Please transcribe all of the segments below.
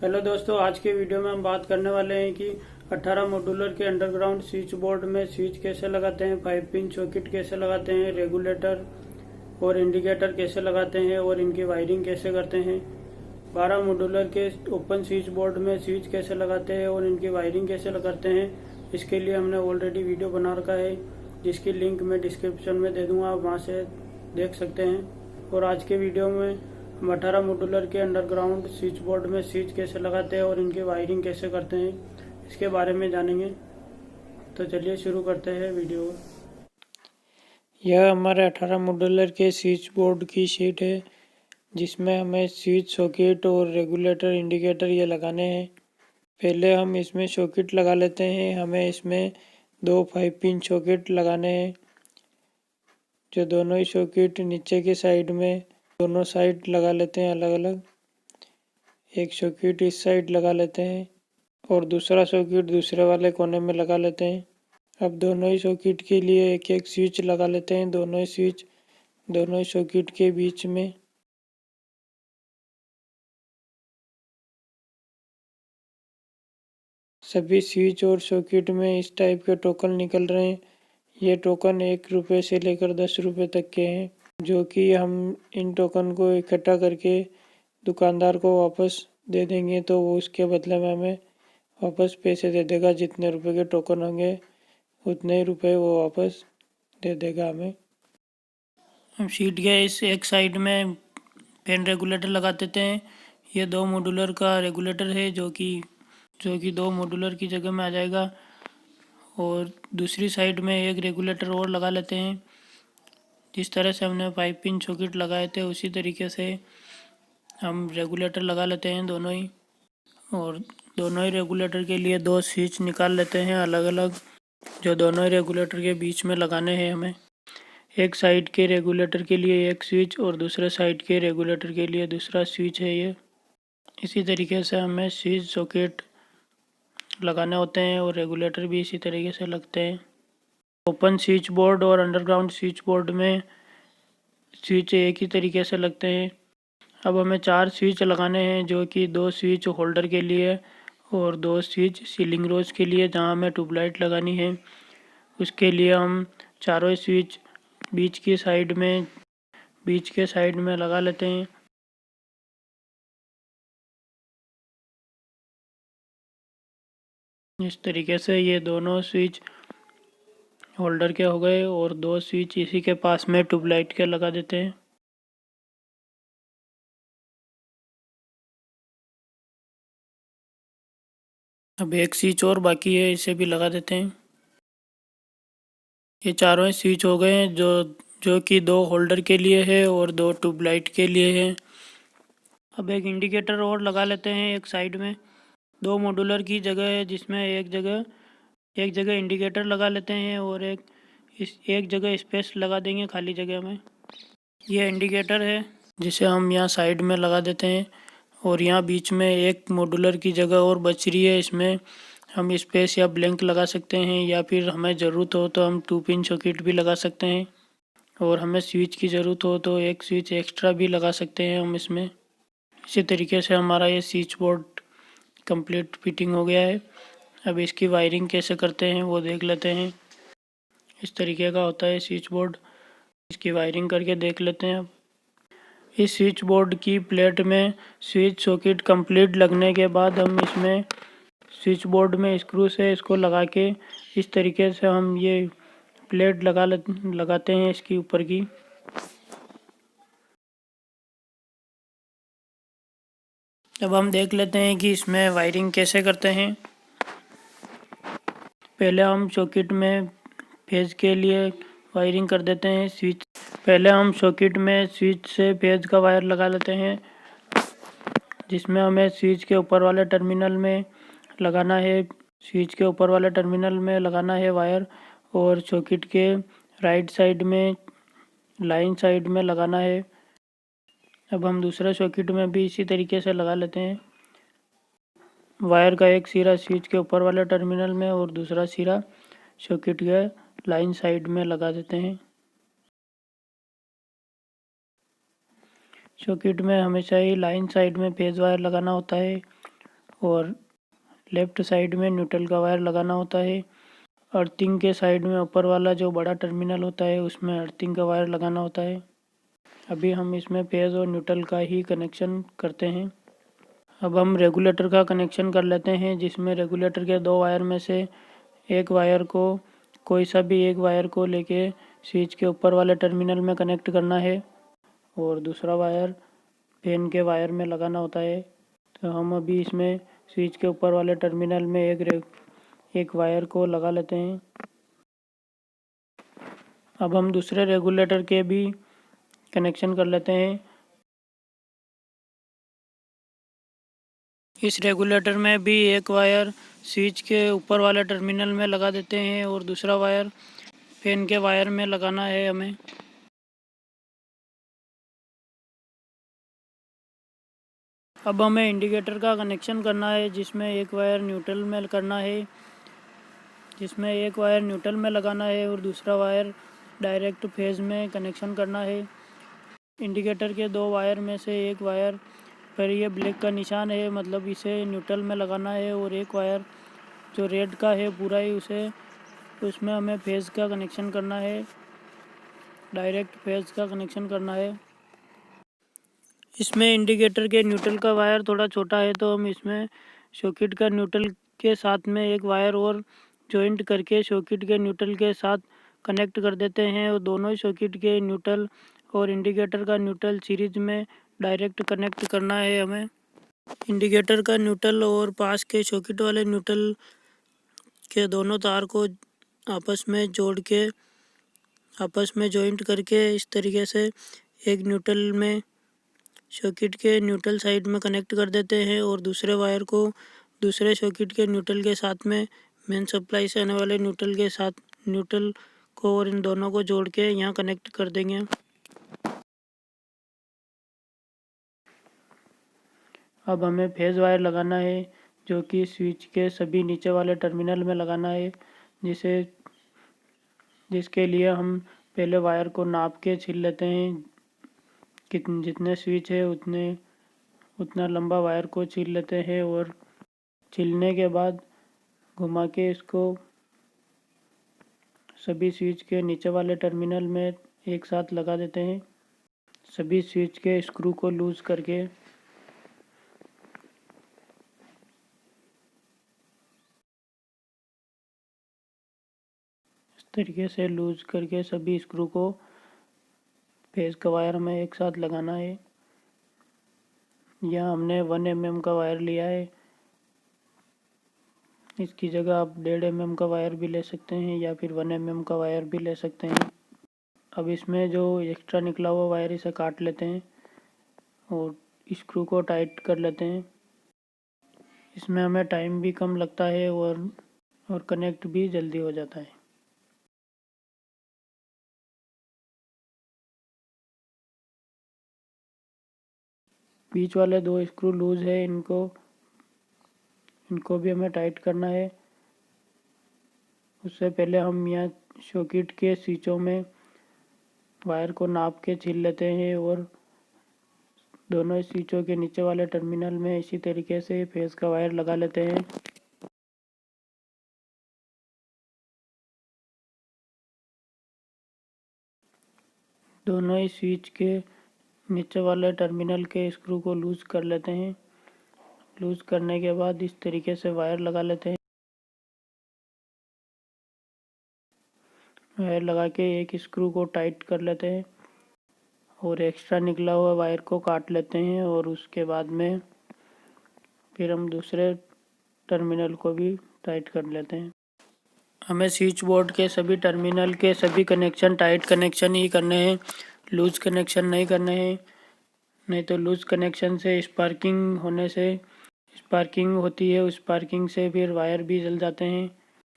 Hello दोस्तों, आज के वीडियो में हम बात करने वाले हैं कि 18 मॉड्यूलर के अंडरग्राउंड स्विच बोर्ड में स्विच कैसे लगाते हैं, 5 पिन सॉकेट कैसे लगाते हैं, रेगुलेटर और इंडिकेटर कैसे लगाते हैं और इनकी वायरिंग कैसे करते हैं। 12 मॉड्यूलर के ओपन स्विच बोर्ड में स्विच कैसे लगाते हैं और इनकी वायरिंग कैसे करते हैं, इसके लिए हमने ऑलरेडी वीडियो बना रखा है, जिसकी लिंक मैं डिस्क्रिप्शन में दे दूंगा, आप वहाँ से देख सकते हैं। और आज के वीडियो में हम 18 मॉड्यूलर के अंडरग्राउंड स्विच बोर्ड में स्विच कैसे लगाते हैं और इनकी वायरिंग कैसे करते हैं, इसके बारे में जानेंगे। तो चलिए शुरू करते हैं वीडियो। यह हमारे 18 मॉड्यूलर के स्विच बोर्ड की शीट है, जिसमें हमें स्विच सॉकेट और रेगुलेटर इंडिकेटर ये लगाने हैं। पहले हम इसमें सॉकेट लगा लेते हैं। हमें इसमें 2 5 पिन सॉकेट लगाने हैं, जो दोनों ही सॉकेट नीचे की साइड में दोनों साइड लगा लेते हैं अलग अलग। एक सॉकेट इस साइड लगा लेते हैं और दूसरा सॉकेट दूसरे वाले कोने में लगा लेते हैं। अब दोनों ही सॉकेट के लिए एक एक स्विच लगा लेते हैं, दोनों ही स्विच दोनों ही सॉकेट के बीच में। सभी स्विच और सॉकेट में इस टाइप के टोकन निकल रहे हैं। ये टोकन 1 रुपये से लेकर 10 रुपये तक के हैं, जो कि हम इन टोकन को इकट्ठा करके दुकानदार को वापस दे देंगे, तो वो उसके बदले में हमें वापस पैसे दे देगा। जितने रुपए के टोकन होंगे उतने ही रुपए वो वापस दे देगा हमें। हम शीट के इस एक साइड में फैन रेगुलेटर लगा देते हैं। ये 2 मॉड्यूलर का रेगुलेटर है, जो कि 2 मॉड्यूलर की जगह में आ जाएगा। और दूसरी साइड में एक रेगुलेटर और लगा लेते हैं। जिस तरह से हमने 5 पिन सॉकेट लगाए थे, उसी तरीके से हम रेगुलेटर लगा लेते हैं दोनों ही। और दोनों ही रेगुलेटर के लिए 2 स्विच निकाल लेते हैं अलग अलग, जो दोनों ही रेगुलेटर के बीच में लगाने हैं हमें। एक साइड के रेगुलेटर के लिए एक स्विच और दूसरे साइड के रेगुलेटर के लिए दूसरा स्विच है ये। इसी तरीके से हमें स्विच सॉकेट लगाने होते हैं और रेगुलेटर भी इसी तरीके से लगते हैं। ओपन स्विच बोर्ड और अंडरग्राउंड स्विच बोर्ड में स्विच एक ही तरीके से लगते हैं। अब हमें 4 स्विच लगाने हैं, जो कि 2 स्विच होल्डर के लिए और 2 स्विच सीलिंग रोज के लिए, जहां हमें ट्यूबलाइट लगानी है। उसके लिए हम चारों स्विच बीच के साइड में लगा लेते हैं। इस तरीके से ये दोनों स्विच होल्डर के हो गए और 2 स्विच इसी के पास में ट्यूबलाइट के लगा देते हैं। अब एक स्विच और बाकी है, इसे भी लगा देते हैं। ये चारों ही स्विच हो गए हैं, जो कि 2 होल्डर के लिए है और 2 ट्यूबलाइट के लिए है। अब एक इंडिकेटर और लगा लेते हैं एक साइड में। 2 मॉड्यूलर की जगह है, जिसमें एक जगह इंडिकेटर लगा लेते हैं और एक जगह स्पेस लगा देंगे खाली जगह में। ये इंडिकेटर है, जिसे हम यहाँ साइड में लगा देते हैं। और यहाँ बीच में एक मॉड्यूलर की जगह और बच रही है, इसमें हम स्पेस या ब्लैंक लगा सकते हैं, या फिर हमें ज़रूरत हो तो हम 2 पिन सॉकेट भी लगा सकते हैं। और हमें स्विच की ज़रूरत हो तो एक स्विच एक्स्ट्रा भी लगा सकते हैं हम इसमें। इसी तरीके से हमारा ये स्विच बोर्ड कंप्लीट फिटिंग हो गया है। अब इसकी वायरिंग कैसे करते हैं वो देख लेते हैं। इस तरीके का होता है स्विच बोर्ड। इसकी वायरिंग करके देख लेते हैं। अब इस स्विच बोर्ड की प्लेट में स्विच सॉकेट कंप्लीट लगने के बाद हम इसमें स्विच बोर्ड में स्क्रू से इसको लगा के इस तरीके से हम ये प्लेट लगाते हैं इसकी ऊपर की। अब हम देख लेते हैं कि इसमें वायरिंग कैसे करते हैं। पहले हम सॉकेट में फेज के लिए वायरिंग कर देते हैं। पहले हम सॉकेट में स्विच से फेज का वायर लगा लेते हैं, जिसमें हमें स्विच के ऊपर वाले टर्मिनल में लगाना है। वायर और सॉकेट के राइट साइड में लाइन साइड में लगाना है। अब हम दूसरे सॉकेट में भी इसी तरीके से लगा लेते हैं। वायर का एक सिरा स्विच के ऊपर वाले टर्मिनल में और दूसरा सिरा सॉकेट के लाइन साइड में लगा देते हैं। सॉकेट में हमेशा ही लाइन साइड में फेज वायर लगाना होता है। और लेफ़्ट साइड में न्यूट्रल का वायर लगाना होता है। अर्थिंग के साइड में ऊपर वाला जो बड़ा टर्मिनल होता है उसमें अर्थिंग का वायर लगाना होता है। अभी हम इसमें फेज़ और न्यूट्रल का ही कनेक्शन करते हैं। अब हम रेगुलेटर का कनेक्शन कर लेते हैं, जिसमें रेगुलेटर के 2 वायर में से एक वायर को कोई सा भी एक वायर को लेके स्विच के ऊपर वाले टर्मिनल में कनेक्ट करना है और दूसरा वायर फैन के वायर में लगाना होता है। तो हम अभी इसमें स्विच के ऊपर वाले टर्मिनल में एक वायर को लगा लेते हैं। अब हम दूसरे रेगुलेटर के भी कनेक्शन कर लेते हैं। इस रेगुलेटर में भी एक वायर स्विच के ऊपर वाले टर्मिनल में लगा देते हैं और दूसरा वायर फैन के वायर में लगाना है हमें। अब हमें इंडिकेटर का कनेक्शन करना है, जिसमें एक वायर न्यूट्रल में लगाना है और दूसरा वायर डायरेक्ट फेज में कनेक्शन करना है। इंडिकेटर के 2 वायर में से एक वायर पर ये ब्लैक का निशान है, मतलब इसे न्यूट्रल में लगाना है और एक वायर जो रेड का है पूरा ही उसमें हमें फेज का कनेक्शन करना है, डायरेक्ट फेज का कनेक्शन करना है। इसमें इंडिकेटर के न्यूट्रल का वायर थोड़ा छोटा है, तो हम इसमें सॉकेट का न्यूट्रल के साथ में एक वायर और जॉइंट करके सॉकेट के न्यूट्रल के साथ कनेक्ट कर देते हैं और दोनों सॉकेट के न्यूट्रल और इंडिकेटर का न्यूट्रल सीरीज में डायरेक्ट कनेक्ट करना है हमें। इंडिकेटर का न्यूट्रल और पास के सॉकेट वाले न्यूट्रल के दोनों तार को आपस में जॉइंट करके इस तरीके से एक न्यूट्रल में सॉकेट के न्यूट्रल साइड में कनेक्ट कर देते हैं और दूसरे वायर को दूसरे सॉकेट के न्यूट्रल के साथ में मेन सप्लाई से आने वाले न्यूट्रल को और इन दोनों को जोड़ के यहाँ कनेक्ट कर देंगे। अब हमें फेज वायर लगाना है, जो कि स्विच के सभी नीचे वाले टर्मिनल में लगाना है, जिसके लिए हम पहले वायर को नाप के छील लेते हैं। जितने स्विच है उतना लंबा वायर को छील लेते हैं और छीलने के बाद घुमा के इसको सभी स्विच के नीचे वाले टर्मिनल में एक साथ लगा देते हैं। सभी स्विच के स्क्रू को लूज करके इस तरीके से लूज करके सभी स्क्रू को फेज का वायर में एक साथ लगाना है। यहाँ हमने 1 mm का वायर लिया है, इसकी जगह आप 1.5 mm का वायर भी ले सकते हैं या फिर 1 mm का वायर भी ले सकते हैं। अब इसमें जो एक्स्ट्रा निकला हुआ वायर इसे काट लेते हैं और स्क्रू को टाइट कर लेते हैं। इसमें हमें टाइम भी कम लगता है और कनेक्ट भी जल्दी हो जाता है। बीच वाले 2 स्क्रू लूज है, इनको भी हमें टाइट करना है। उससे पहले हम यहाँ सॉकेट के स्विचों में वायर को नाप के छील लेते हैं और दोनों स्विचों के नीचे वाले टर्मिनल में इसी तरीके से फेज का वायर लगा लेते हैं। दोनों ही स्विच के नीचे वाले टर्मिनल के स्क्रू को लूज कर लेते हैं। लूज करने के बाद इस तरीके से वायर लगा लेते हैं। वायर लगा के एक स्क्रू को टाइट कर लेते हैं और एक्स्ट्रा निकला हुआ वायर को काट लेते हैं और उसके बाद में फिर हम दूसरे टर्मिनल को भी टाइट कर लेते हैं। हमें स्विच बोर्ड के सभी टर्मिनल के सभी कनेक्शन टाइट कनेक्शन ही करने हैं, लूज कनेक्शन नहीं करने हैं। नहीं तो लूज कनेक्शन से स्पार्किंग होती है, उस स्पार्किंग से फिर वायर भी जल जाते हैं।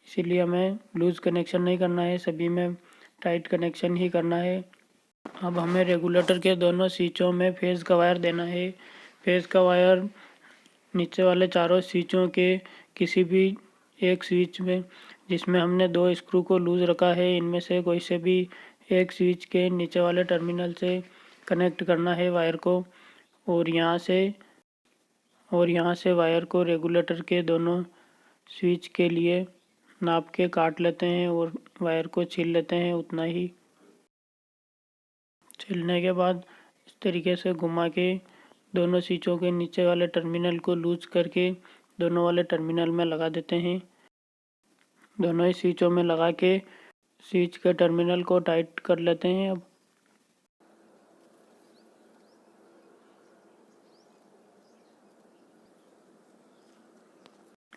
इसीलिए हमें लूज कनेक्शन नहीं करना है, सभी में टाइट कनेक्शन ही करना है। अब हमें रेगुलेटर के दोनों स्विचों में फेज का वायर देना है। फेज का वायर नीचे वाले चारों स्विचों के किसी भी एक स्विच में, जिसमें हमने 2 स्क्रू को लूज रखा है, इनमें से कोई से भी एक स्विच के नीचे वाले टर्मिनल से कनेक्ट करना है वायर को और यहाँ से और यहाँ से वायर को रेगुलेटर के दोनों स्विच के लिए नाप के काट लेते हैं और वायर को छील लेते हैं उतना ही। छीलने के बाद इस तरीके से घुमा के दोनों स्विचों के नीचे वाले टर्मिनल को लूज करके दोनों वाले टर्मिनल में लगा देते हैं। दोनों ही स्विचों में लगा के स्विच के टर्मिनल को टाइट कर लेते हैं।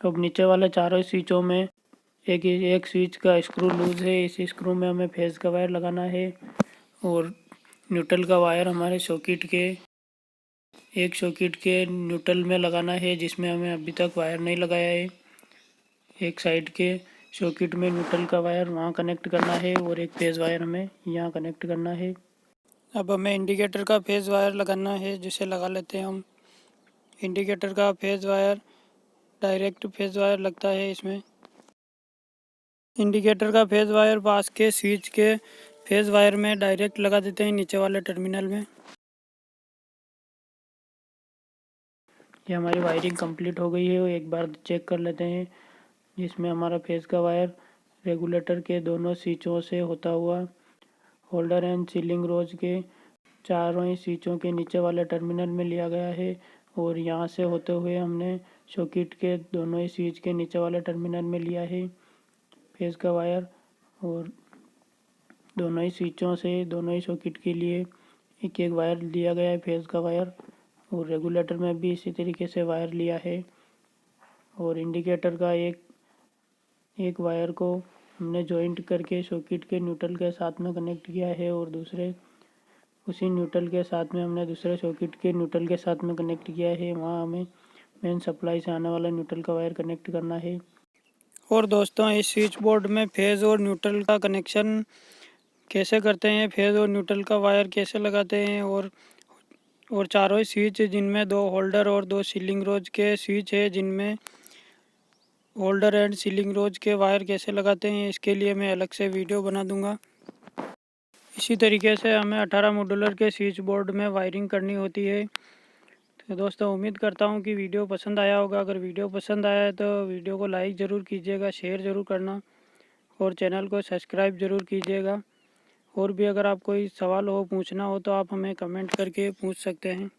अब नीचे वाले चारों स्विचों में एक स्विच का स्क्रू लूज है, इस स्क्रू में हमें फेज का वायर लगाना है और न्यूट्रल का वायर हमारे एक सॉकेट के न्यूट्रल में लगाना है, जिसमें हमें अभी तक वायर नहीं लगाया है। एक साइड के सॉकेट में न्यूट्रल का वायर वहाँ कनेक्ट करना है और एक फेज वायर हमें यहाँ कनेक्ट करना है। अब हमें इंडिकेटर का फेज वायर लगाना है, जिसे लगा लेते हैं हम। इंडिकेटर का phase wire direct phase wire लगता है इसमें। इंडिकेटर का फेज वायर पास के स्विच के फेज वायर में डायरेक्ट लगा देते हैं नीचे वाले टर्मिनल में। ये हमारी वायरिंग कंप्लीट हो गई है। एक बार चेक कर लेते हैं, जिसमें हमारा फेज का वायर रेगुलेटर के दोनों स्विचों से होता हुआ होल्डर एंड सीलिंग रोज के चारों ही स्विचों के नीचे वाले टर्मिनल में लिया गया है और यहाँ से होते हुए हमने सॉकेट के दोनों ही स्विच के नीचे वाले टर्मिनल में लिया है फेज का वायर। और दोनों ही स्विचों से दोनों ही सॉकेट के लिए एक एक वायर लिया गया है फेज का वायर, और रेगुलेटर में भी इसी तरीके से वायर लिया है। और इंडिकेटर का एक वायर को हमने जॉइंट करके सॉकेट के न्यूट्रल के साथ में कनेक्ट किया है और उसी न्यूट्रल के साथ में हमने दूसरे सॉकेट के न्यूट्रल के साथ में कनेक्ट किया है। वहाँ हमें मेन सप्लाई से आने वाला न्यूट्रल का वायर कनेक्ट करना है। और दोस्तों, इस स्विच बोर्ड में फेज और न्यूट्रल का कनेक्शन कैसे करते हैं, फेज और न्यूट्रल का वायर कैसे लगाते हैं, और चारों ही स्विच जिनमें 2 होल्डर और 2 सीलिंग रोज के स्विच है, जिनमें होल्डर एंड सीलिंग रोज के वायर कैसे लगाते हैं, इसके लिए मैं अलग से वीडियो बना दूंगा। इसी तरीके से हमें 18 मॉड्यूलर के स्विच बोर्ड में वायरिंग करनी होती है। तो दोस्तों, उम्मीद करता हूँ कि वीडियो पसंद आया होगा। अगर वीडियो पसंद आया है तो वीडियो को लाइक ज़रूर कीजिएगा, शेयर ज़रूर करना और चैनल को सब्सक्राइब ज़रूर कीजिएगा। और भी अगर आप कोई सवाल हो, पूछना हो, तो आप हमें कमेंट करके पूछ सकते हैं।